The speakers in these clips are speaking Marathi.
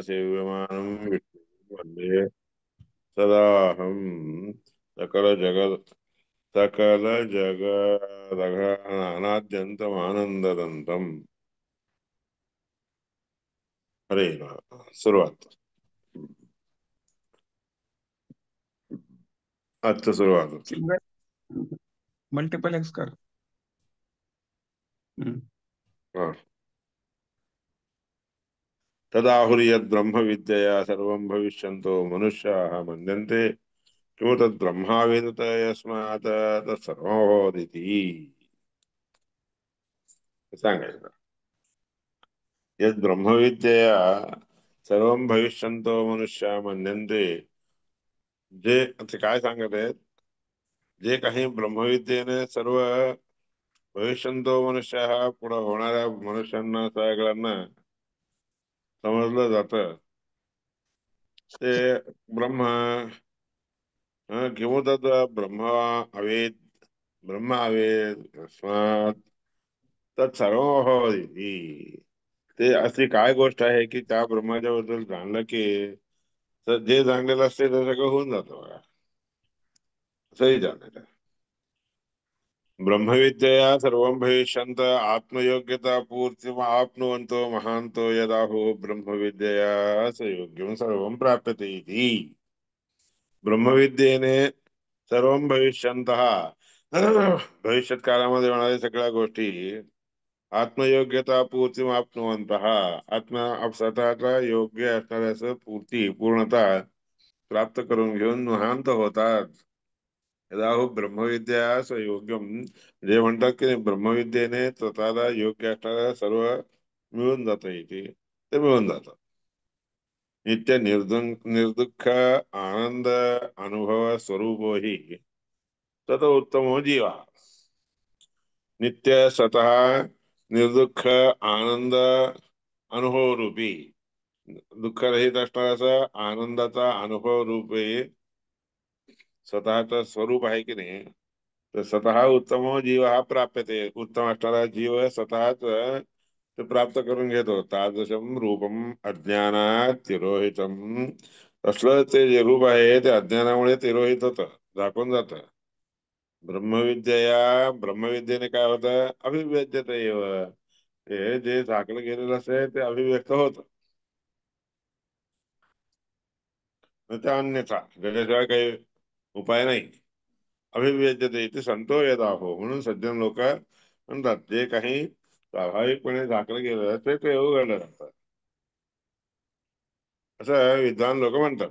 सेव्यमानं विष्णुं वन्दे सदाहं सकलजगदघनाद्यन्तमानन्ददन्तम् हरे राम। सुरुवात आजचं सुरुवात होती। मल्टिपल एक्स कर. हा तदाहुर्यद्ब्रह्मविद्यया सर्वं भविष्यन्तो मनुष्याः मन्यन्ते किमु तद्ब्रह्मावेदत यस्मात् तत्सर्वमभवदिति सांगायचं। यद्ब्रह्मविद्यया सर्वं भविष्यन्तो मनुष्या मन्यन्ते, जे ते काय सांगत आहेत, जे काही ब्रह्मविद्येने सर्व भविष्यंतो मनुष्य हा पुढे होणाऱ्या मनुष्यांना सगळ्यांना समजलं जातं ते ब्रह्म किमु तद् ब्रह्म अवेद ब्रह्म अवेद तस्मात् तत्सर्वमभवदिति। ते अशी काय गोष्ट आहे की त्या ब्रह्माच्या बद्दल जाणलं की तर जे जाणलेलं असते ते सगळं होऊन जातं बघा, असंही जाणलेलं। ब्रह्मविद्यया सर्वं भविष्यन्त आत्मयोग्यता पूर्तिम् आप्नुवन्तो महान्तो यदाहुः ब्रह्मविद्यया स योग्यं सर्वं प्राप्यते इति। ब्रह्मविद्येने सर्वं भविष्यन्तः भविष्यात काळामध्ये होणाऱ्या सगळ्या गोष्टी आत्मयोग्यता पूर्तिम् आप्नुवन्तः आत्मा स्वतःचा योग्य असणाऱ्याचं पूर्ती पूर्णता प्राप्त करून घेऊन महांत होतात। यदाहु ब्रह्मविद्या स योग्यम, जे म्हणतात की ब्रह्मविद्येने स्वतःला योग्य असणारा सर्व मिळून जात इथे, ते मिळून जातं। नित्य निर्दुःख आनंद अनुभव स्वरूपो हि तत उत्तमो जीवा। नित्य स्वतः निर्दुःख आनंद अनुभव रूपी दुःखरहित असणारा आनंदाचा अनुभव रूपी स्वतःच स्वरूप आहे की नाही, तर स्वतः उत्तम जीव हा प्राप्यते, उत्तम असणारा जीव स्वतःच ते प्राप्त करून घेतो। तादृशम रूपम अज्ञानात तिरोहितम, असलं ते जे रूप आहे ते अज्ञानामुळे तिरोहित होतं, झाकून जातं। ब्रह्मविद्येने काय होतं, अभिव्यज्यते एव, ते जे झाकलं गेलेलं असते ते अभिव्यक्त होतं। त्या अन्यथा त्याच्याशिवाय काही उपाय नाही। अभिव्यज्यते इथे संतो यदाहो, म्हणून सज्जन लोक म्हणतात जे काही स्वाभाविकपणे झाकलं गेलं ते ते उघडलं जातं, असं विद्वान लोक म्हणतात,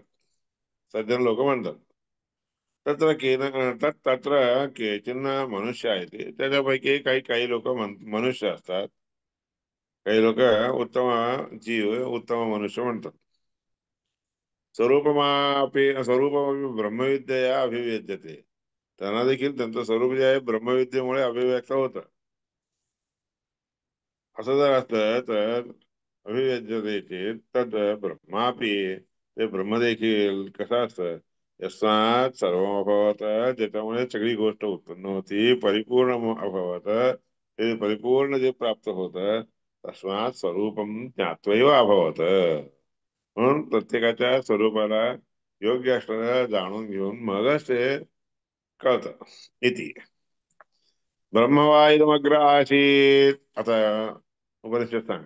सज्जन लोक म्हणतात। तत्र तत्र केचन मनुष्य आहेत, त्याच्यापैकी काही काही लोक मनुष्य असतात, काही लोक उत्तम जीव उत्तम मनुष्य म्हणतात। स्वरूपमापि स्वरूपमापि ब्रह्मविद्यया अभिव्यज्यते, त्यांना देखील त्यांचं स्वरूप जे आहे ब्रह्मविद्येमुळे अभिव्यक्त होतं। असं जर असलं तर अभिव्यज्यते चेत तद ब्रह्मापि, ते ब्रह्म देखील कसं असतं, यस्मात् सर्वमभवत्, ज्याच्यामुळे सगळी गोष्ट उत्पन्न होती, परिपूर्ण अभवत, ते परिपूर्ण जे प्राप्त होतं, तस्मात् स्वरूपम ज्ञात्वैव अभवत, म्हणून प्रत्येकाच्या स्वरूपाला योग्य असणाऱ्या जाणून घेऊन मगच ते कळतं इति। ब्रह्मवायुमग्र आसीत्, आता उपनिषद सांग,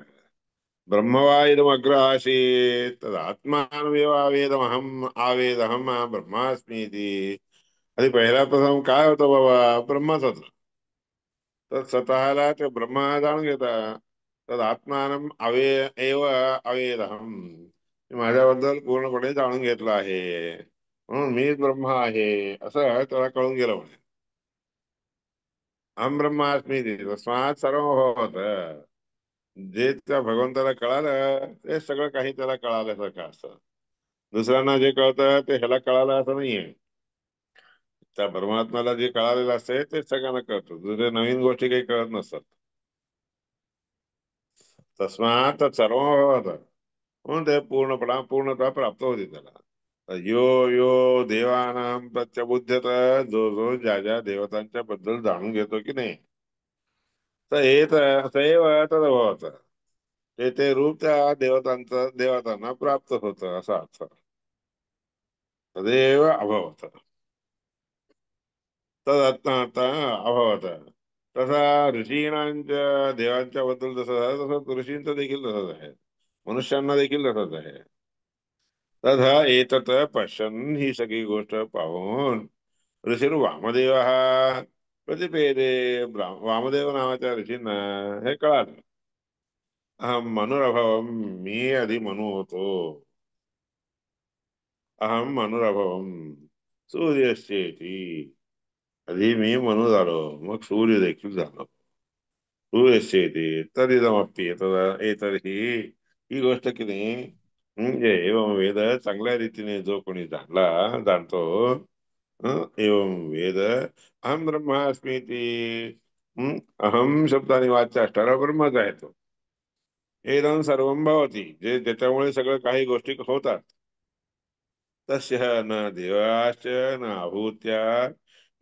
ब्रह्मवायुमग्र आसीत् तदात्मानमेव आवेदमहम आवेदहम ब्रह्मास्मीति। आधी पहिला प्रथम काय होतं बाबा, ब्रह्मच होतं, तर स्वतःला ते ब्रह्म जाणून घेता, तर आत्मान एव अवेदहम, माझ्याबद्दल पूर्णपणे जाणून घेतलं आहे, म्हणून मीच ब्रह्म आहे असं त्याला कळून गेलं म्हणे। अहम ब्रह्मास्मी तस्मात् सर्वमभवत्, जे त्या भगवंताला कळालं ते सगळं काही त्याला कळाल्यासारखं असतं। दुसऱ्यांना जे कळतं ते ह्याला कळालं असं नाहीये, त्या परमात्म्याला जे कळालेलं असते ते सगळ्यांना कळतं, दुसऱ्या नवीन गोष्टी काही कळत नसतात। तस्मात सर्वमभवत्, म्हणून ते पूर्णता प्राप्त होती त्याला। यो यो देवानां प्रत्यबुध्यत, जो जो ज्या ज्या देवतांच्या बद्दल जाणून घेतो की नाही, तर हे तर सैव तदभवत, ते ते रूप त्या देवतांना प्राप्त होतं असा अर्थ. तदेव अभवत, तदत्ता अभवत. तसा ऋषीणांच्या देवांच्या बद्दल जसं झालं तसं ऋषींचं देखील तसंच आहे, मनुष्यांना देखील तसंच आहे. तथा एतत पश्यन्, ही सगळी गोष्ट पाहून ऋषीर वामदेव प्रतिपेदे, वामदेव नावाच्या ऋषींना हे कळालं. अहम मनुरभवम, मी आधी मनु होतो. अहम मनुरभवम सूर्यश्चेती, आधी मी मनु झालो, मग सूर्य देखील झालो. सूर्यश्चेती तदिदमप्पी एतर्हि, ही गोष्ट की नाही, म्हणजे एवं वेद, चांगल्या रीतीने जो कोणी जाणतो, एवं वेद अहम ब्रह्मास्मी ती, अहम शब्दाने वाच्य असणारा ब्रह्मच आहे तो. एदं सर्वं भवती, जे ज्याच्यामुळे सगळं काही गोष्टी होतात. तस्य न देवाश्च न आहूत्या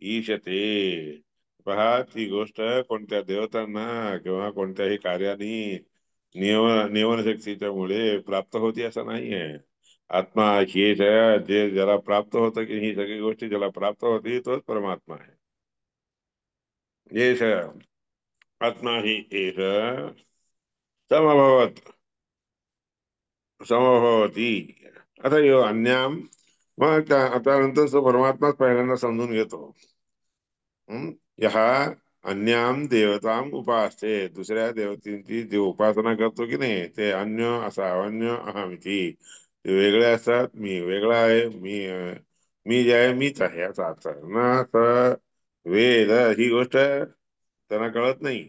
ईशते. पहा, ती गोष्ट कोणत्या देवतांना किंवा कोणत्याही कार्याने नियमन शक्तीच्या मुळे प्राप्त होती असं नाहीये. आत्मा हेच आहे, जे ज्याला प्राप्त होतं की ही सगळी गोष्टी ज्याला प्राप्त होती तोच परमात्मा आहे. येष आत्मा ही एष समभवत समभवती. आता यो अन्याम, मग आता नंतर तो परमात्माच पहिल्यांदा समजून घेतो. यहा अन्याम देवताम उपासते, दुसऱ्या देवतींची जे उपासना करतो की नाही, ते अन्य असा अन्य अहमिती, ते वेगळे असतात, मी वेगळा आहे, मी जे आहे मीच आहे याचा अर्थ ना. तर वेद ही गोष्ट त्यांना कळत नाही.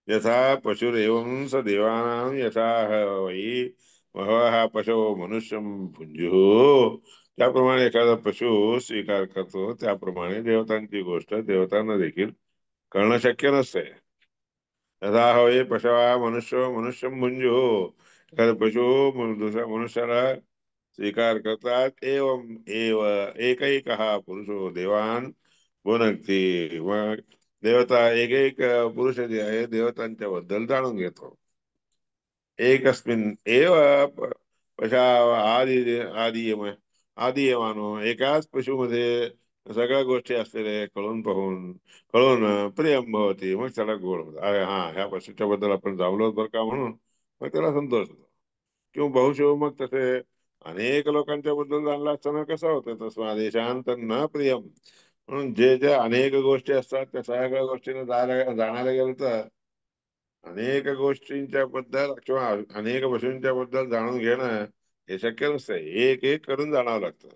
यथा पशुरेवं स देवानां यथा वै बहवः पशो मनुष्यं भुंजुः, त्याप्रमाणे एखादा पशु स्वीकार करतो त्याप्रमाणे देवतांची गोष्ट देवतांना देखील कळणं शक्य नसते. यथा वै पशवः मनुष्यं भुंजुः, एखादा पशु दुसऱ्या मनुष्याला स्वीकार करतात. एवं एव एकैकः पुरुषो देवान भुनक्ती, मग देवता एक एक पुरुष जे आहे देवतांच्या बद्दल जाणून घेतो. एकस्मिन् एव पशा आदी आदी येवानो, एकाच पशुमध्ये सगळ्या गोष्टी असलेले कळून प्रियम भवती, मग त्याला गोड होतं. अरे हा, ह्या पशुच्या बद्दल आपण जावलो बरं का, म्हणून मग त्याला संतोष होतो. किंवा बहुशो, मग तसे अनेक लोकांच्या बद्दल जाणला असताना कसं होतं, तसं आदेशांत न प्रियम, म्हणून जे जे अनेक गोष्टी असतात त्या सगळ्या गोष्टीने जाणायला गेलं तर अनेक गोष्टींच्या बद्दल किंवा अनेक वस्तूंच्या बद्दल जाणून घेणं हे शक्य नसतं, एक एक करून जाणावं लागतं.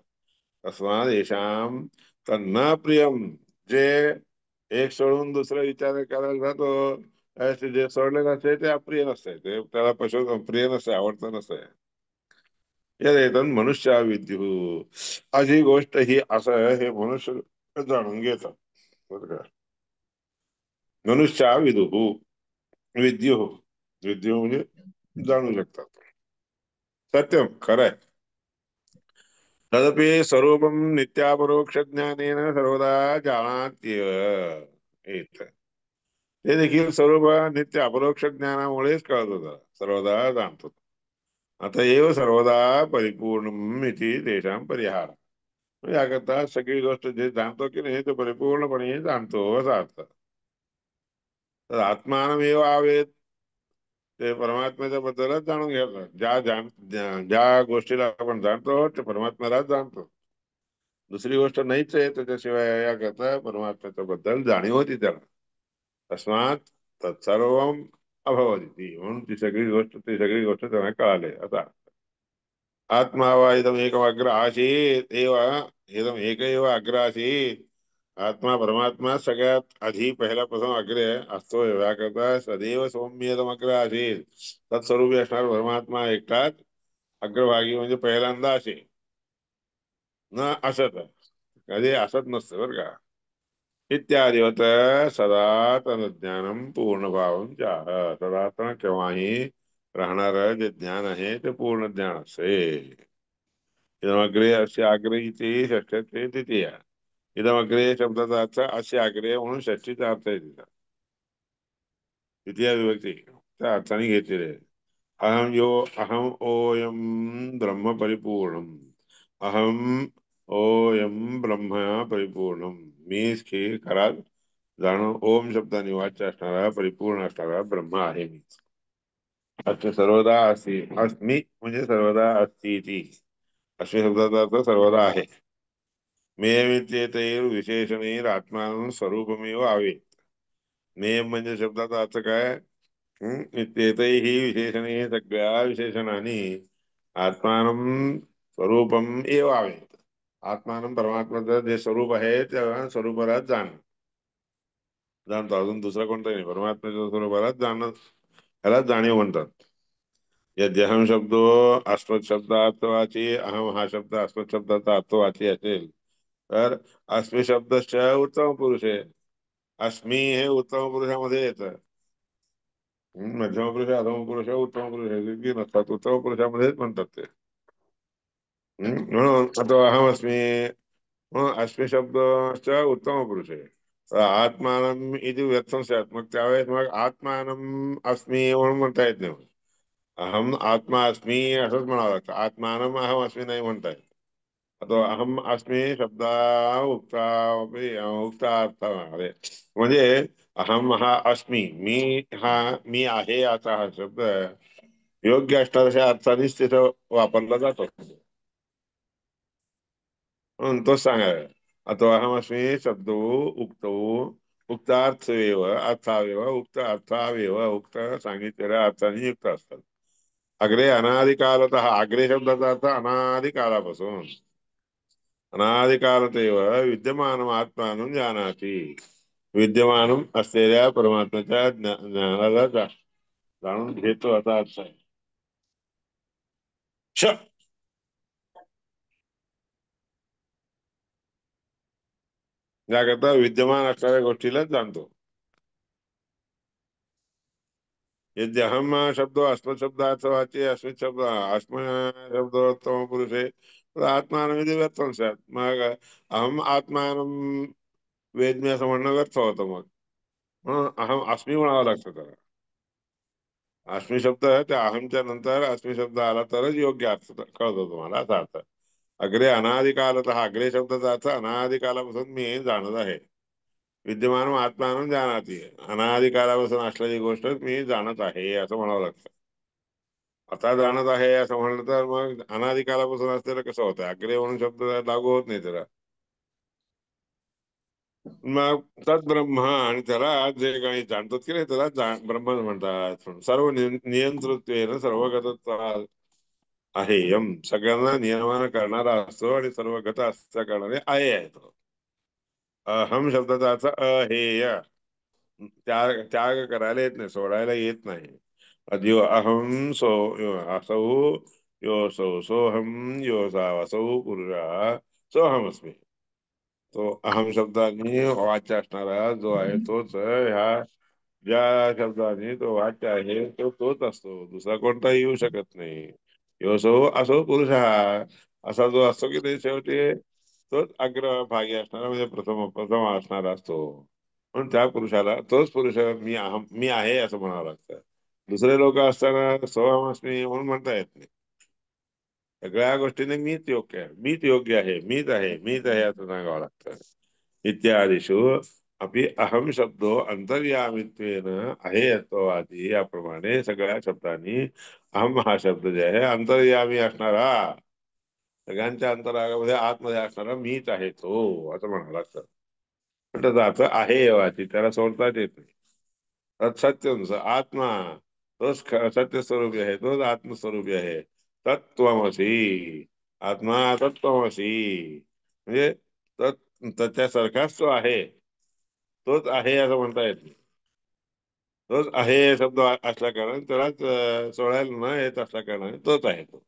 तस्मात येशाम तन्ना प्रियम, जे एक सोडून दुसरं विचार करायला जातो, जे सोडलेलं असते ते अप्रिय नसते, ते त्याला पशु प्रिय नसते, आवडतं नसते. येतन मनुष्य विद्यू, अशी गोष्ट ही असं हे मनुष्य जाणून घेतात. बरं का? मनुष्य विदु विद्यु, विद्यू म्हणजे जाणू शकतात. सत्यम, खरंय. तदपि स्वरूपम नित्यापरोक्ष ज्ञानेन सर्वदा जानात्येव. एत, ते देखील स्वरूप नित्य अपरोक्ष ज्ञानामुळेच कळत होतं, सर्वदा जाणतो. आता एव सर्वदा परिपूर्ण इति तेषां परिहार, याकरता सगळी गोष्ट जे जाणतो की नाही ते परिपूर्णपणे जाणतो असा अर्थ. तर आत्मानमेव आवेद, ते परमात्म्याच्या बद्दलच जाणून घ्यायचं. ज्या गोष्टीला आपण जाणतो ते परमात्म्यालाच जाणतो, दुसरी गोष्ट नाहीच आहे त्याच्याशिवाय. याकरता परमात्म्याच्या बद्दल जाणीव होती त्याला. तस्मात तत्सर्व अभवती, म्हणून ती सगळी गोष्ट त्यांना कळाले. आता आत्मा वा इदम एकमग्र आसीत एव, इदम एक एव अग्र आसीत, आत्मा परमात्मा सगळ्यात आधी पहिल्यापासून अग्रे असतो. याकरता सदैव सौम्यदम अग्र आसीत, तत्स्वरूपी असणार परमात्मा एकटाच अग्रभागी, म्हणजे पहिल्यांदा असे न असत, कधी असत नसतं बरं का. इत्यादी होत सदा ज्ञानम पूर्ण भावम चाह, सदा केव्हाही राहणार जे ज्ञान आहे ते पूर्ण ज्ञान असते. इदमग्रे असे आग्रे इथे षष्ठ्याचे द्वितीय, इदमग्रे शब्दाचा अर्थ असे आग्रे म्हणून षष्ठीचा अर्थ आहे तिचा, द्वितीय विभक्ती. त्या अर्थाने घेतलेले आहे. अहम ओयम ब्रह्म परिपूर्णम. अहम ओयम ब्रह्म परिपूर्णम. मीच की खरात जाणून ओम शब्दाने वाच्य असणारा परिपूर्ण असणारा ब्रह्म आहे मीच. अस्य सर्वदा अस्ति. अस्मि म्हणजे सर्वदा अस्ति इति. अस्य शब्दाचा अर्थ सर्वदा आहे. मेयमित्येतैर् विशेषणैर् आत्मानं स्वरूपमेव आवेत्. मेय म्हणजे शब्दाचा अर्थ काय? इत्येतैः विशेषणे सगळ्या विशेषणांनी आत्मानं स्वरूपम एव आवेत. आत्मानं परमात्म्याचं जे स्वरूप आहे त्या स्वरूपालाच जाणतो. अजून दुसरा कोणता नाही. परमात्म्याच्या स्वरूपालाच जाणणं, ह्यालाच जाणीव म्हणतात. यद्यहम शब्दो अस्मत् शब्दार्थवाची, अहम हा शब्द अस्मत् शब्दाचा अर्थवाची असेल तर अस्मि शब्दश्च उत्तम पुरुष आहे. अस्मि हे उत्तम पुरुषामध्ये येतं. मध्यम पुरुष, अधम पुरुष, उत्तम पुरुष हे नसतात. उत्तम पुरुषामध्येच म्हणतात ते. म्हणून आता अहम अस्मि, म्हणून अस्मि शब्दश्च उत्तम पुरुष आहे. आत्मानम इति व्यर्थम स्यात्. मग त्यावेळेस मग आत्मानम अस्मि म्हणून म्हणता येत नाही. अहम आत्मा अस्मि असंच म्हणावं लागतं. आत्मानम अहम अस्मि नाही म्हणता येत. आता अहम अस्मि शब्दा उक्ता उक्ता अर्थ अरे म्हणजे अहम हा अस्मि, मी हा मी आहे असा हा शब्द योग्य असणाऱ्या अर्थानेच तिथं वापरला जातो. म्हणून तोच सांगाय. आता अहमस्मी शब्दो उक्तो उक्तार्थवेव अर्थावेव उक्त अर्थावेव उक्त सांगितलेल्या अर्थाने युक्त असतात. अग्रे अनादिकालत. अग्रे शब्दाचा अर्थ अनादिकालापासून. अनादिकालतेव विद्यमान आत्मानं जानाति. विद्यमान असलेल्या परमात्म्याच्या ज्ञानाला जाणून घेतो असा अर्थ आहे. श याकरता विद्यमान असणाऱ्या गोष्टीलाच जाणतो. यद्य अहम शब्दो अस्मत् शब्दार्थवाची अस्मित शब्द अस्म शब्दोत्तम पुरुषे आत्मानमिति व्यर्थम स्यात्. मग अहम आत्मानं वेदमी असं म्हणणं व्यर्थ होतं. मग म्हणून अहम अस्मी म्हणावं लागतं त्याला. अस्मी शब्द त्या अहमच्या नंतर अस्मी शब्द आला तरच योग्य अर्थ कळतो तुम्हाला असा अर्थ. अग्रे अनादिकालत. अग्रे शब्दाचा अर्थ अनादिकालापासून मी जाणत आहे. विद्यमान आत्मानं जानाति. अनादिकालापासून असलेली गोष्ट मी जाणत आहे असं म्हणावं लागतं. आता जाणत आहे असं म्हणलं तर मग अनादिकालापासून असलेलं कसं होतं? अग्रे म्हणून शब्द लागू होत नाही त्याला. मग तद्ब्रह्म आणि त्याला जे काही जाणतात की नाही त्याला ब्रह्म म्हणतात. सर्व नियंतृत्वेन सर्वगतत्वात् आहे यम. सगळ्यांना नियमन करणारा असतो आणि सर्व गत असल्या कारणाने आहे तो. अहम शब्दाचा अर्थ अहेय. त्याग करायला येत नाही, सोडायला येत नाही. अद्यो अहम सो यो असौ योसौ सोहम योसा असौ पुरुषः सोहमस्मी. तो अहम शब्दाने वाच्य असणारा जो आहे तोच ह्या ज्या शब्दाने तो वाच्य आहे तो तोच असतो. दुसरा कोणताही येऊ शकत नाही. योसौ असो पुरुष असा जो असतो की ते शेवटी तोच अग्रभागी असणारा म्हणजे प्रथम प्रथम असणारा असतो. म्हणून त्या पुरुषाला तोच पुरुष मी आहे असं म्हणावं लागतं. दुसरे लोक असताना सोहमस्मी म्हणून म्हणता येत नाही. सगळ्या गोष्टीने मीच योग्य आहे, मीच आहे असं सांगावं लागतं. इत्यादिषु अपि अहम शब्दो अंतर्यामित्वेन आहे यत्वादी. याप्रमाणे सगळ्या शब्दांनी अहम हा शब्द जे आहे अंतर्यामी असणारा, सगळ्यांच्या अंतरागामध्ये आतमध्ये असणारा मीच आहे तो असं म्हणावं लागतं. पण त्याचा अर्थ आहे वाची त्याला सोडताच येत नाही. तत्सत्यम आत्मा तोच सत्य स्वरूपी आहे, तोच आत्मस्वरूपी आहे. तत्त्वमसी. आत्मा तत्त्वमसी म्हणजे त्याच्यासारखाच तो आहे. तोच आहे असं म्हणता येत नाही. तोच आहे शब्द असल्या कारणाने त्यालाच सोडायला न येत असल्या कारणाने तोच आहे तो.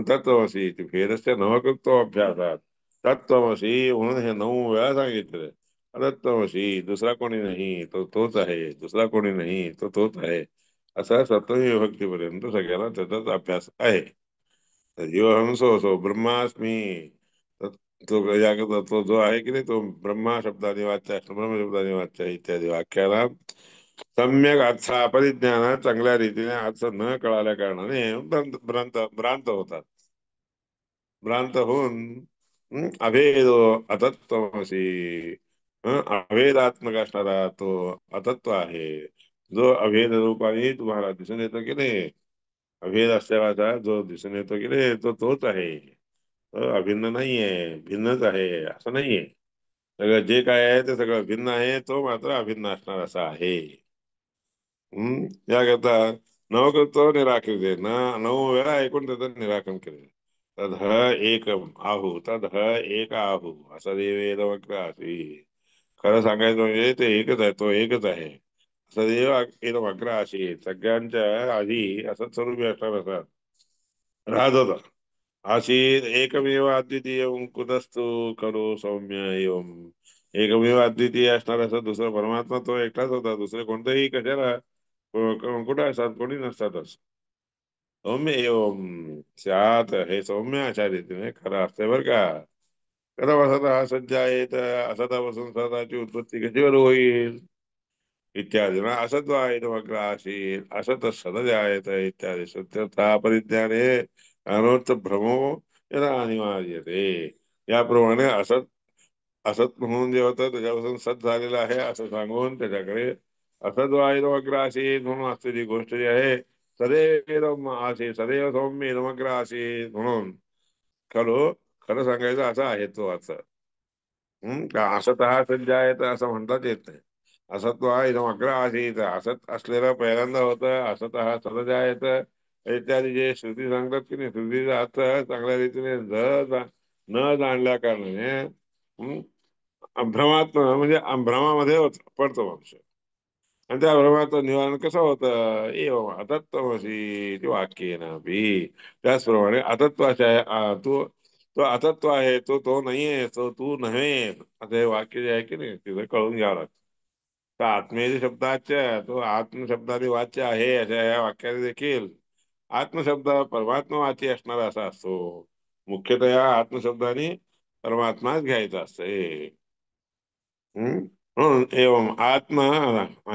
तत्त्वमसी इति भेदस्य नवकृतो अभ्यासात. तत्त्वमसी म्हणून हे 9 वेळा सांगितलं. तत्त्वमसी दुसरा कोणी नाही तो तोच आहे, दुसरा कोणी नाही तो तोच आहे. असा 7वी विभक्तीपर्यंत सगळ्याला त्याचाच अभ्यास आहे. यो हंसो सो ब्रह्मास्मी. तो जो आहे की नाही तो ब्रह्मा शब्दाने वाच्य ब्रह्म शब्दाने वाच्य इत्यादी वाक्याला सम्यक अर्थ अपरिज्ञान चांगल्या रीतीने अर्थ न कळाल्या कारणाने भ्रांत होतात. भ्रांत होऊन अभेदो अतत्वमसी, अभेदात्मक असणारा तो अतत्व आहे, जो अभेद रूपाने तुम्हाला दिसून येतो की नाही. अभेद असल्याचा जो दिसून येतो की नाही तो तोच आहे. तो अभिन्न नाहीये, भिन्नच आहे असं नाहीये. सगळं जे काय आहे ते सगळं भिन्न आहे, तो मात्र अभिन्न असणार असा आहे. याकरता नवकृत्व निराकृते न 9 वेळा ऐकून त्याचं निराकरण केले. तद एकम आहू, तद एक आहू असा देव असी. खरं सांगायचं म्हणजे ते एकच आहे, तो एकच आहे असं देव एकदम अशी सगळ्यांच्या आधी असं स्वरूपी असणार असं राहत होता. आसीत एकमेव अद्वितीय कुतस्तु खरो सौम्य एवं. एकमेव अद्वितीय असणार असं दुसरा परमात्मा तो एकटाच होता, दुसरे कोणतेही कशाला कुठं असतात, कोणी नसतातच. सौम्य एवं स्यात, हे सौम्य अशा रीतीने खरं असते बरं का. कथा असत हा सज्जा आहे तर असतापासून सदाची उत्पत्ती कशीवर होईल इत्यादी ना. असत्व आहे मग्र असेल असत सदज आहेत इत्यादी सत्यता परिज्ञाने अनर्थ भ्रमो यदा अनिवार्यते. याप्रमाणे असत असत म्हणून जे होतं त्याच्यापासून सत झालेलं आहे असं सांगून त्याच्याकडे असत आहे मग्र असेल म्हणून असलेली गोष्ट जी आहे सदैव असे सदैव सौम्य मग्र असेल म्हणून खरं खरं सांगायचं असं आहे तो असं. असत हा सज्ज आहे तर असं म्हणतात येत नाही. असत्व हा इथं अग्र आसीत असत असलेलं पहिल्यांदा होतं, असत हा सदज आहे तर इत्यादी जे श्रुती सांगतात की नाही, श्रुतीचा अर्थ चांगल्या रीतीने न जाणल्या कारणाने म्हणजे भ्रमामध्ये पडतो मनुष्य. आणि त्या भ्रमाचं निवारण कसं होतं एवं अतत्वमसी ते वाक्य ना बी. त्याचप्रमाणे अतत्वाच्या आहे तो तो अतत्व आहे, तो तो नाहीये, तो तू नव्हे असं हे वाक्य जे आहे की नाही तिथं कळून घ्यावं लागतं. तर आत्मेय शब्दाच्या तो आत्मशब्दाने वाच्य आहे अशा या वाक्याने देखील आत्मशब्द परमात्मा वाची असणार असा असतो. मुख्यतः आत्मशब्दाने परमात्माच घ्यायचा असते. म्हणून एवं आत्मा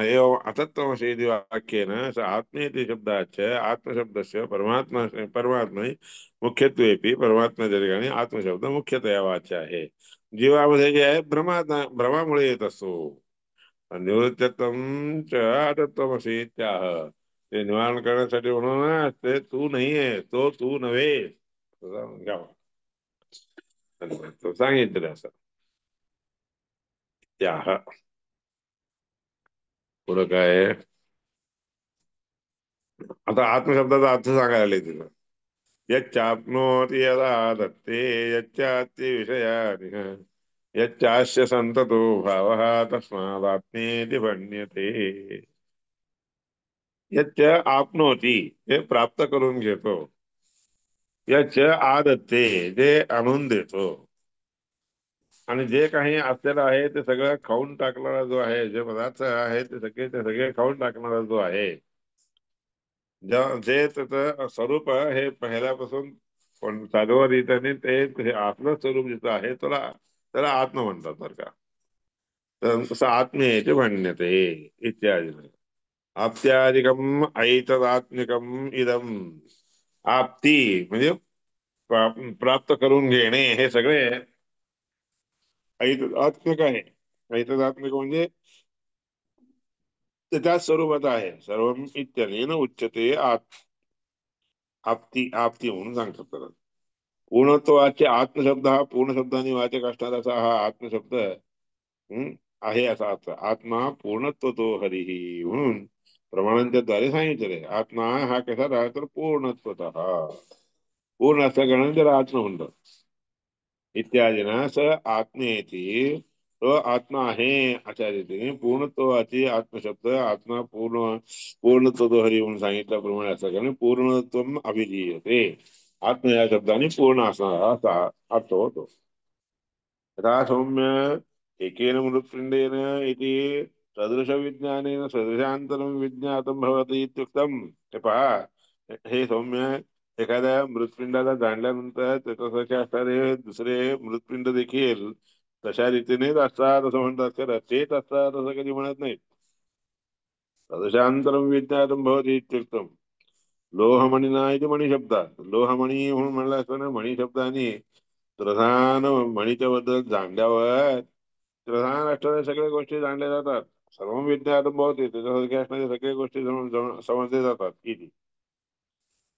एवं अतत्वमसि इति वाक्येन स आत्मेति शब्दाच्च आत्मशब्दस्य परमात्मा परमात्मनि मुख्यत्वेपि परमात्म्याच्या ठिकाणी आत्मशब्द मुख्यतया वाच्य आहे. जीवामध्ये जे आहे भ्रमामुळे येत असतो. निवृत्तत्वं च अतत्वमसि इत्याह. ते निवारण करण्यासाठी म्हणून ते तू नाहीये, तो तू नव्हे घ्यावा तो सांगितलं असं त्याह. पुढं काय आहे? आता आत्मशब्दाचा अर्थ सांगायला आले तिथं. यच्चाप्नोति यदा दत्ते यच्चात्ति विषयानिह यच्चास्य संततो भावः तस्मादात्मेति भण्यते. यच्च आपनोती हे प्राप्त करून घेतो, यच्च आदत्ते जे आणून देतो, आणि जे काही असलेलं आहे ते सगळं खाऊन टाकणारा जो आहे, जे पदार्थ आहे ते सगळे खाऊन टाकणारा जो आहे, जे त्याचं स्वरूप हे पहिल्यापासून पण चालू रीतीने ते आपलं स्वरूप जिथं आहे त्याला त्याला आत्म म्हणतात बरं का. तर तसं आत्मेचे म्हणण्यात इत्यादी. आप्त्यादिकम ऐतदात्मिकम इदम. आप्ती म्हणजे प्राप्त करून घेणे हे सगळे ऐतदात्मिक आहे. ऐतदात्मिक म्हणजे ते त्याच स्वरूपात आहे. सर्व इत्यादी न उच्चते आप्ती आप्ती म्हणून सांगतात त्याला. पूर्णत्वाचे आत्मशब्द हा पूर्ण शब्दाने वाचक असणारा असा हा आत्मशब्द आहे असा अर्थ. आत्मा पूर्णत्व तो हरिही म्हणून प्रमाणांच्या द्वारे सांगितले. आत्मा हा कसा राहा तर पूर्णत्वतः पूर्ण असल्या कारणाने त्याला आत्मा म्हणतात. इत्यादीना स आत्मेती तो आत्मा आहे अशा रीतीने पूर्णत्वाची आत्मशब्द आत्मा पूर्णत्व तो हरी म्हणून सांगितल्याप्रमाणे असं कारण पूर्णत्व अभिधीयते. आत्म या शब्दाने पूर्ण असणारा असा अर्थ होतो. यथा सौम्य एकेन मृत्पिंडेन इति सदृशविज्ञानेन सदृशांतरं विज्ञातं भवति इत्युक्तम्. हे पहा, हे सौम्य एखाद्या मृत्पिंडाला जाणल्यानंतर त्याच्यासारखे असणारे दुसरे मृत्पिंड देखील तशा रीतीनेच असतात असं म्हणतात. खरं तेच असतात असं कधी म्हणत नाहीत. तदशांतरम विज्ञातम भवती इत्युक्तम. लोहमणीना इति मणिशब्दात. लोहमणी म्हणून म्हणलं असतं ना, मणी शब्दाने प्रधान मणीच्या बद्दल जाणल्यावर प्रधान असणाऱ्या सगळ्या गोष्टी जाणल्या जातात. सर्व विज्ञातम भवती, त्याच्यासारखे असणाऱ्या सगळ्या गोष्टी समजल्या जातात किती.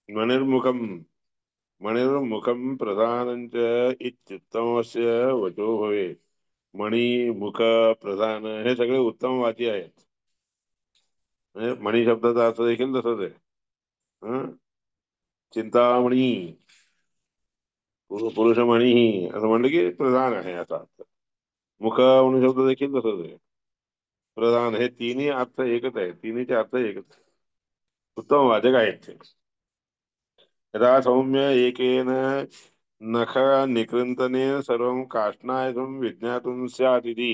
मणिर्मुखम, मणिर्मुखम प्रधानंच इत्युत्तमस्य वचो भवे. मणी, मुख, प्रधान हे सगळे उत्तम वाची आहेत. म्हणजे मणी शब्दाचा अर्थ देखील तसंच आहे. हं? चिंतामणी, पुरुषमणी असं म्हणलं की प्रधान आहे असा अर्थ. मुख म्हणून शब्द देखील तसंच आहे. प्रधान हे तिन्ही अर्थ एकच आहे, तिन्हीचे अर्थ एकच आहे. उत्तम वाचक आहेत ते. यदा सौम्य एकेन नख निकृंतनेन सर्व काष्णायं विज्ञातुं स्यात् इति.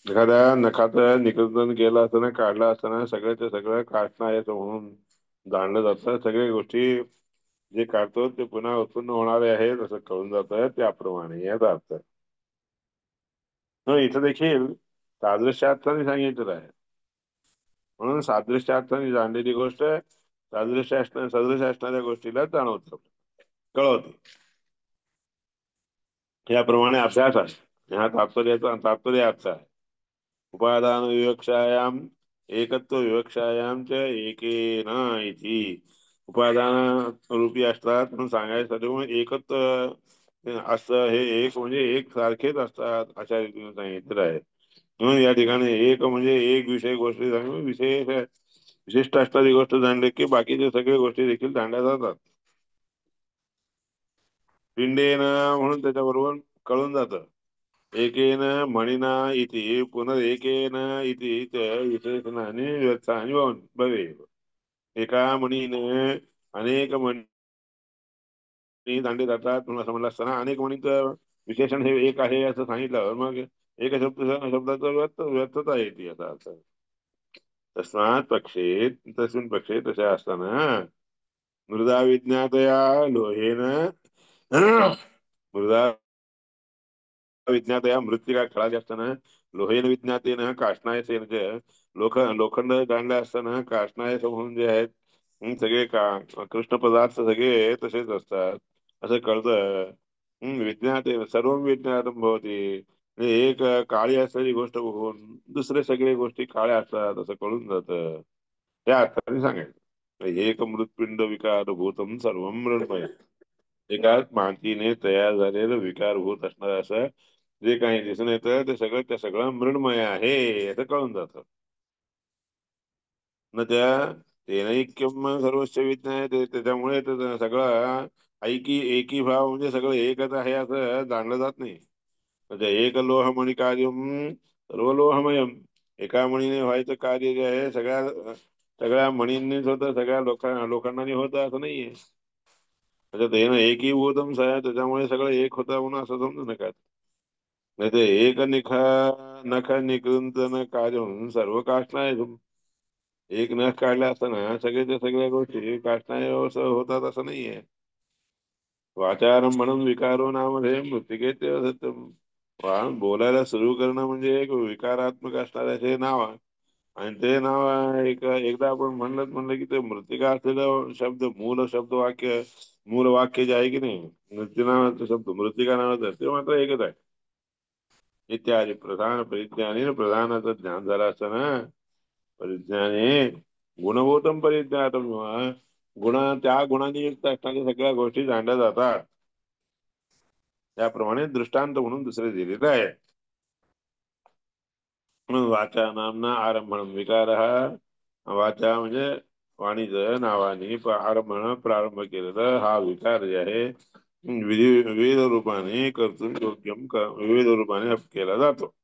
एखाद्या नखाचं निकृंतन केलं असताना, काढलं असताना सगळ्याच्या सगळं काष्णायचं म्हणून जाणलं जातं. सगळ्या गोष्टी जे काढतो ते पुन्हा उत्पन्न होणारे आहेत असं कळून जातं. त्याप्रमाणे याचा अर्थ. हं, इथं देखील सादृश्यार्थाने सांगितलेलं आहे. म्हणून सादृश्यार्थाने जाणलेली गोष्ट सदृश असणाऱ्या गोष्टीला जाणवतं, कळवते. याप्रमाणे अभ्यास आहे. हा तात्पर्याचा तात्पर्य अर्थ आहे. उपादान विवक्षायाम एकत्व विवक्षायाम च एकेन इति. उपादान रूपी असतात म्हणून सांगायसाठी म्हणून एकत्व असं हे एक म्हणजे एक सारखेच असतात अशा रीतीने सांगितलेलं आहे. म्हणून या ठिकाणी एक म्हणजे एक विषय गोष्टी सांगून विशेष विशिष्ट असणारी गोष्ट जाणली की बाकीच्या सगळ्या गोष्टी देखील जाणल्या जातात. पिंडेन म्हणून त्याच्याबरोबर कळून जातं. एकेन मणिना इति पुनरेकेन इति च विशेषणाने व्यर्थानि भवेयुः. एका मणीने अनेक मणी जाणले जातात म्हणून असं म्हणलं असताना अनेक मणीचं विशेषण हे एक आहे असं सांगितलं, मग एक शब्दाचा व्यर्थता येते याचा अर्थ. तस्मात् पक्षे, तस्मिन् पक्षे तसे असताना मृदा विज्ञातया लोहेन मृदा विज्ञातया मृत्तिका खळाली असताना लोहेन विज्ञातेन काष्णायसेन लोखंड जाणले असताना काष्णायस म्हणून जे आहेत सगळे कृष्ण पदार्थ सगळे तसेच असतात असं कळतं. विज्ञाते सर्व विज्ञातम भवती. म्हणजे एक काळी असलेली गोष्ट बघून दुसरे सगळे गोष्टी काळ्या असतात असं कळून जातं. त्या अर्थाने सांगायचं. एक मृत्पिंड विकार भूतम सर्व मृण्मय. एकाच मातीने तयार झालेलं विकारभूत असणार असं जे काही दिसून येतं ते सगळं त्या सगळं मृण्मय आहे असं कळून जातं. न त्या तेनैक्यम सर्वस्व विज्ञान त्याच्यामुळे सगळं एकी भाव म्हणजे सगळं एकच आहे असं जाणलं जात नाही. म्हणजे एक लोहमणी कार्यम सर्व लोहमयम. एका मणीने व्हायचं कार्य जे आहे सगळ्या सगळ्या मणींनीच होतं, सगळ्या लोखंडाने होतं असं नाहीये. म्हणजे ते ना एकीभूतम त्याच्यामुळे सगळं एक होतं म्हणून असं समजू नका. नाही ते एक नख निकृंतन कार्य म्हणून सर्व काष्ण एक नख काढला असताना सगळ्याच्या सगळ्या गोष्टी काष्णाय होतात असं नाहीये. वाचारम म्हणून विकारो नामध्ये मृतिकेत सत्यम. बोलायला सुरू करणं म्हणजे एक विकारात्मक असणाऱ्याचे नाव आहे. आणि ते नाव एकदा आपण म्हणलं की ते मृतिका असलेलं शब्द मूल शब्द वाक्य मूल वाक्य जे आहे की नाही मृत्यू नावाचा शब्द मृतिका नावाचा ते मात्र एकच आहे. इत्यादी प्रधान परिज्ञानी प्रधानाचं ज्ञान झालं असतं ना. परिज्ञाने गुणभूतम परिज्ञातम. गुण त्या गुणांनी युक्त असणाऱ्या सगळ्या गोष्टी जाणल्या जातात. त्याप्रमाणे दृष्टांत म्हणून दुसरे दिलेले आहे. म्हणून वाचा नामना आरंभण विकार. वाचा म्हणजे वाणीचं नावाने आरंभण प्रारंभ केलेलं हा विकार जे आहे विविध रूपाने कर्तुम योग्यम विविध रूपाने केला जातो.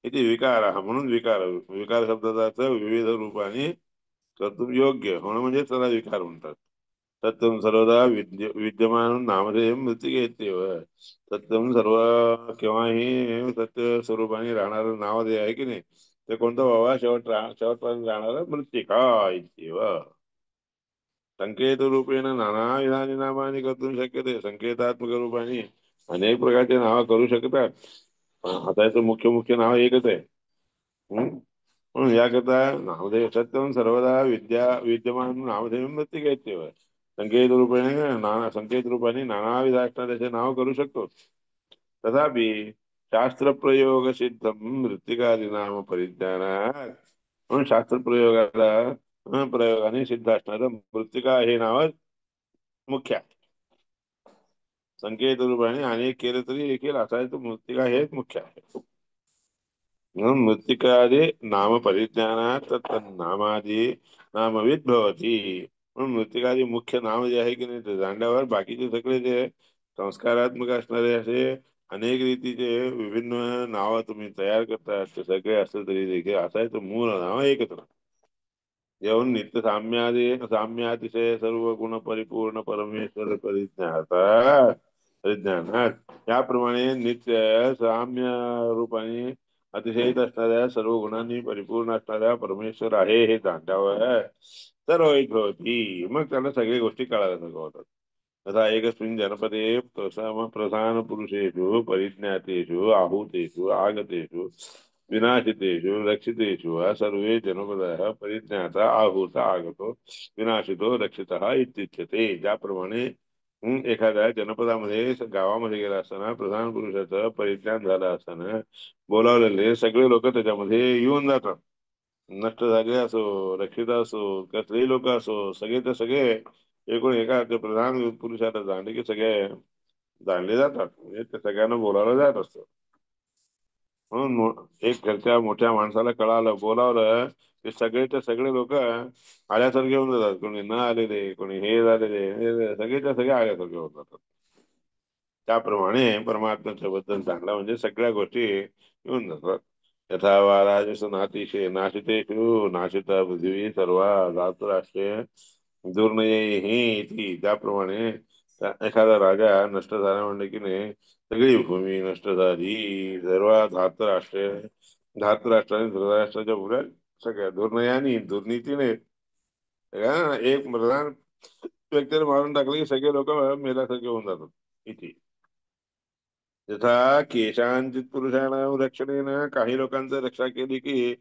इथे विकार हा म्हणून विकार विकार शब्दाचा अर्थ विविध रूपाने कर्तुम योग्य होणं म्हणजे त्याला विकार म्हणतात. सत्यम सर्वदा विद्यमान नामधेय मृतिके येतेव. सत्यम सर्व केव्हाही सत्य स्वरूपाने राहणारं नामधेय आहे की नाही ते कोणतं बाबा शेवटपर्यंत राहणार मृत्तिका इत्येव. संकेत रूपेण नाना विधानी नामाने कर्तुम शक्यते. संकेतात्मक रूपाने अनेक प्रकारचे नाव करू शकतात. आता याचं मुख्य मुख्य नाव एकच आहे. म्हणून याकरता नामधेय सत्यम सर्वदा विद्यमान नामधेय मृत्तिकेत्येव संकेत रूपेण संकेत रूपाने नानाविध असणाऱ्याचे नाव करू शकतो. तथापि शास्त्रप्रयोग सिद्धम मृत्तिकादी नाम परिज्ञानात म्हणून शास्त्रप्रयोगाला प्रयोगाने सिद्ध असणारं मृत्तिका हे नावच मुख्य आहे. संकेत रूपाने अनेक केले तरी देखील असायचं मृत्तिका हेच मुख्य आहे. म्हणून मृत्तिकादि नाम परिज्ञानात नामादी नामविद भवती. म्हणून मृत्तिकादि मुख्य नाम जे आहे की नाही ते जाणल्यावर बाकीचे सगळे जे संस्कारात्मक असणारे असे अनेक रीतीचे विभिन्न नाव तुम्ही तयार करता ते सगळे असले तरी देखील असायचं मूळ नाव एकच राहतं. येऊन नित्य साम्यातिशय सर्व गुण परिपूर्ण परमेश्वर परिज्ञानात याप्रमाणे नित्य साम्य रूपाने अतिशयित असणाऱ्या सर्व गुणांनी परिपूर्ण असणाऱ्या परमेश्वर आहे हे जाणल्यावर सर्व एक होती. मग त्याला सगळी गोष्टी कळायला होतात. तथा एकस्मिन् जनपदे प्रधान पुरुषेषु परिज्ञातेषु आहूतेषु आगतेषु विनाशितेषु रक्षितेषु सर्वे जनपदः परिज्ञाता आहूता आगतो विनाशितो रक्षितः इत्युच्यते. ज्याप्रमाणे एखाद्या जनपदामध्ये गावामध्ये गेला असताना प्रधान पुरुषाचं परिज्ञान झालं असताना बोलावलेले सगळे लोक त्याच्यामध्ये येऊन जातात. नष्ट झाले असो रक्षित असो कसलेही लोक असो सगळे ते सगळे एकूण एका ते प्रधान पुरुषाला जाणले की सगळे जाणले जातात. म्हणजे ते सगळ्यांना बोलावलं जात असतं. म्हणून एक घरच्या मोठ्या माणसाला कळालं बोलावलं की सगळेच्या सगळे लोक आल्यासारखे होऊन जातात. कोणी न आलेले कोणी हे झालेले सगळेच्या सगळे आल्यासारखे होऊन जातात. त्याप्रमाणे परमात्म्याच्या बद्दल चांगला म्हणजे सगळ्या गोष्टी येऊन जातात. यथा वा राजसु नातिशे नाशितेषु नाशिता पृथ्वी सर्वा धातुराष्ट्रे दुर्नयैः इति. त्याप्रमाणे एखादा राजा नष्ट झाला म्हणले की नाही सगळी भूमी नष्ट झाली. सर्व धातुराष्ट्राने धृतराष्ट्राच्या पुढे सगळ्या दुर्नयानी दुर्नीतीने एक प्रधान व्यक्तीला मारून टाकले की सगळे लोक मेल्यासारखे होऊन जातात इथे. यथा केशांचित पुरुषाणां रक्षणेन काही लोकांचं रक्षा केली की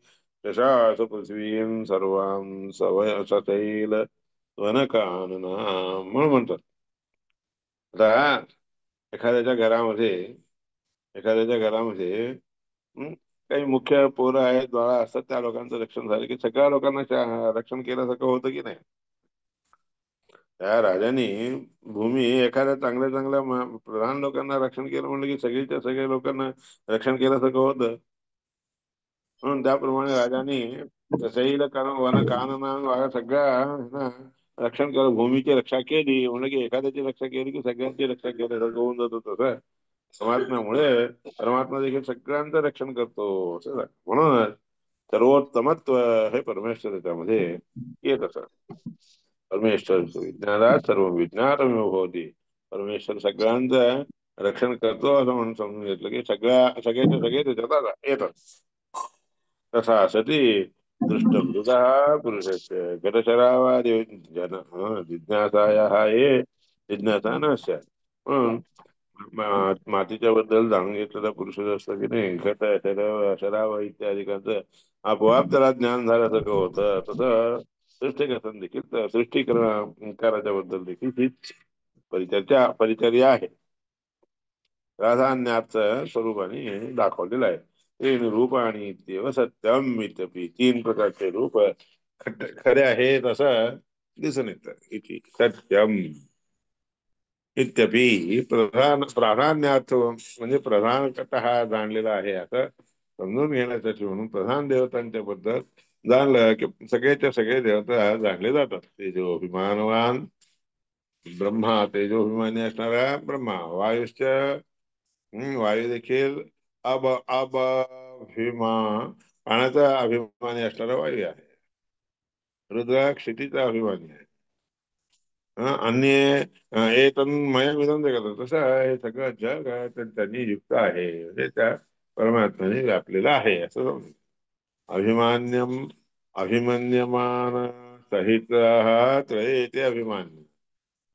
दशास पृथ्वीं सर्वां सतैल वनकानना म्हणून म्हणतात. आता एखाद्याच्या घरामध्ये काही मुख्य पोरं आहेत बाळा असतात त्या लोकांचं रक्षण झालं की सगळ्या लोकांना रक्षण केल्यासारखं होतं की नाही. त्या राजाने भूमी एखाद्या चांगल्या चांगल्या प्रधान लोकांना रक्षण केलं म्हणलं की सगळीच्या सगळ्या लोकांना रक्षण केल्यासारखं होतं. म्हणून त्याप्रमाणे राजाने सैल वन कानना सगळ्या रक्षण केलं भूमीची रक्षा केली म्हणलं की एखाद्याची रक्षा केली की सगळ्यांची रक्षा केल्यासारखं होऊन जातं. तसं परमात्म्यामुळे परमात्मा देखील सगळ्यांचं रक्षण करतो असं म्हणून सर्वोत्तमत्व हे परमेश्वर त्यामध्ये येत असत. परमेश्वर विज्ञानात सर्व विज्ञानमेव होती. परमेश्वर सगळ्यांचं रक्षण करतो असं म्हणून समजून घेतलं की सगळ्याचे सगळे त्याच्यात येतात. तथा सती दृष्टमृदा पुरुषस्य घटशरावादी जिज्ञासायाः ये जिज्ञासा न स्यात्. म्हणून मातीच्या बद्दल जाणून घेतलेला पुरुष असतं की नाही घट शराव इत्यादिकांचं आपोआप त्याला ज्ञान झाल्यासारखं होतं. तसं सृष्टिकर्त्यां देखील सृष्टिकराच्या बद्दल देखील हीच परिचर्या आहे. प्राधान्यार्थ स्वरूपाने दाखवलेलं आहे. तीन रूप आणि इत्येव सत्यम इत्यपि. तीन प्रकारचे रूप खरे आहेत असं दिसून येतं. इति सत्यम इत्यपि प्राधान्यार्थ म्हणजे प्रधानतः जाणलेला आहे असं समजून घेण्यासाठी म्हणून प्रधान देवतांच्या बद्दल जाणलं की सगळ्याच्या सगळे देवता जाणले जातात. तेजोभिमानवान ब्रह्मा तेजोभिमानी असणारा ब्रह्मा वायुश्च वायू देखील पाण्याचा अभिमानी असणारा वायू आहे. रुद्र क्षितीचा अभिमानी आहे. अन्य एतन्मयमिदं जगत्. तसं हे सगळं जग त्यांनी युक्त आहे म्हणजे त्या परमात्म्याने व्यापलेलं आहे असं समजून. अभिमान्यम अभिमन्यमान सहित त्रये ते अभिमान्य.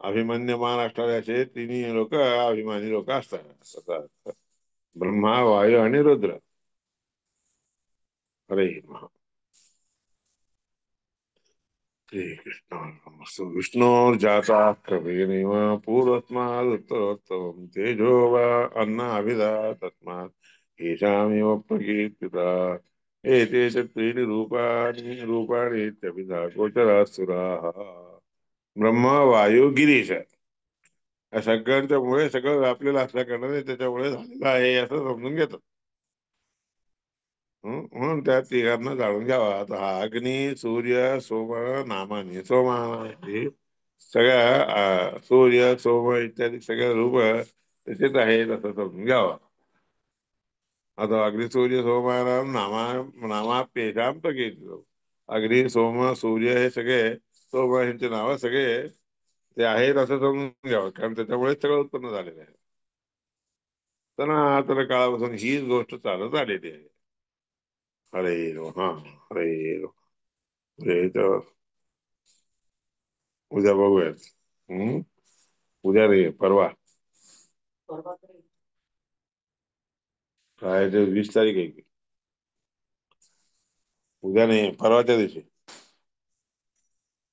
अभिमन्यमान असणाऱ्याचे तिन्ही लोक अभिमानी लोक असतात. ब्रह्मा वायू आणि रुद्र. हरे श्रीकृष्ण विष्णोर्जाता कवीनिव पूर्वस्मादुत्तरोत्तमं तेजो वा अन्नाभिधा तस्मात् येषामिव प्रकीर्तिता एते च त्रीणि रूपाणि इत्यभिधा गोचरासुराः ब्रह्म वायू गिरीश या सगळ्यांच्या मुळे सगळं व्यापलेलं असल्या कारणाने त्याच्यामुळे झालेलं आहे असं समजून घेतात. म्हणून त्या तिघांना जाणून घ्यावा. आता हा अग्नी सूर्य सोम नामाने सोमा सगळ्या सूर्य सोम इत्यादी सगळे रूप तसेच आहेत असं समजून घ्यावा. आता अग्नि सूर्य सोमानाम नामाप्येषां प्रकीर्तितो. अग्नि सोम सूर्य हे सगळे सोम यांचे नाव सगळे ते आहेत असं समजून घ्यावं, कारण त्याच्यामुळे सगळं उत्पन्न झालेलं आहे. तर काळापासून हीच गोष्ट चालत आलेली आहे. हरे हा हरे हरे तर उद्या बघूयात. हम्म उद्या रे परवा काय ते 20 तारीख आहे की उद्या नाही परवाच्या दिवशी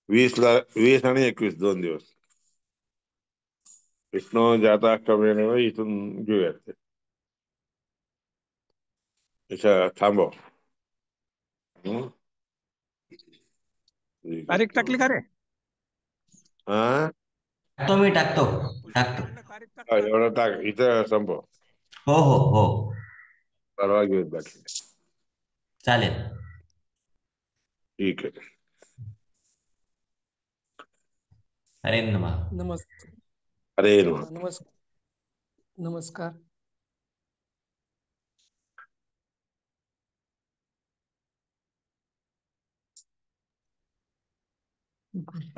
20 आणि 21 2 दिवस विष्णू जाता कमेने इथून घेऊयात ते. अच्छा थांबव. हम्म? ठीक तारीख टाकली का आहे. रे? हा टाकतो मी टाकतो टाकतो. पुष्करांना तारीख टाकतो. एवढं टाक इथं संपव. हो हो हो परवा घेऊयात बाकी. चालेल. ठीक आहे. हरे नमः. नमस्कार. हरे नमः. नमस्कार. नमस्कार.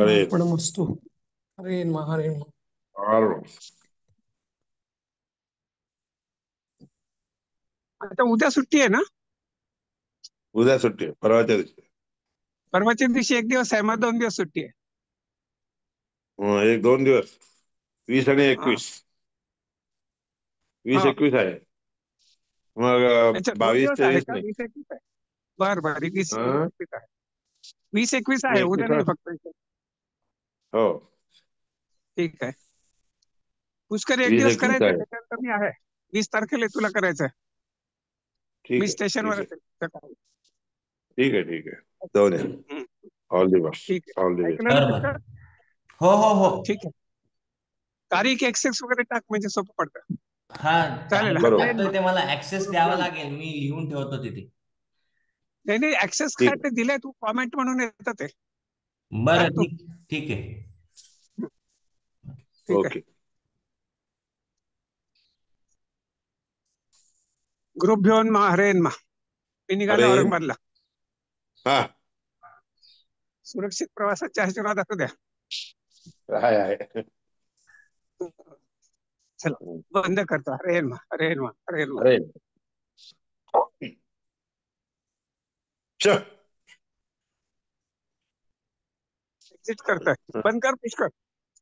हरे कृष्णार्पणमस्तु. हरे नमः. हरे नमः. नमः. आता उद्या सुट्टी आहे ना? उद्या सुट्टी आहे, परवाच्या दिवशी. परवाच्या दिवशी एक दिवस आहे, मग 2 दिवस सुट्टी आहे. 1-2 दिवस 20 आणि हा 21 20 हा 21 आहे. मग अच्छा, 22 2 दिवस आहे 23 का? नाही. 20-21 आहे. बर बर, 20 हा 21 आहे. 20-21 आणि आहे, उद्या 21 नाही फक्त. हो ठीक आहे. पुष्कर एक 20 दिवस 21 करायचं, आहे. त्याच्यानंतर मी आहे. 20 तारखेला तुला करायचं आहे. ठीक मी आहे ठीक स्टेशनवर आहे असेल सकाळी. ठीक आहे ठीक आहे जाऊन या. हम्म, ऑल दी बेस्ट. ठीक ऑल दी आहे. बेस्ट. ऐकलं ना बरोबर. पुष्कर? हो हो हो. ठीक आहे. तारीख एक्सेस वगैरे टाक, म्हणजे सोपं पडतं. हा चालेल. तारीख बरोबर. हरे टाकतोय, ते मला ऍक्सेस द्यावा नमः. लागेल, मी लिहून ठेवतो तिथे. नाही नाही, ऍक्सेस काय ठीक ते दिलंय, तू कॉमेंट म्हणून येतं ते. टाक बरं तू. ठीक ठीक आहे. आहे. ठीक आहे. ओके. ग्रुप घेऊन मग हरे नमः. मी निघालो अरे औरंगाबादला. हा सुरक्षित प्रवासाच्या आशीर्वाद असू द्या. आहे. चला, बंद करतो. हरे नमः. हरे नमः. हरे नमः. अरे च एक्झिट करतोय. बंद कर पुष्कर.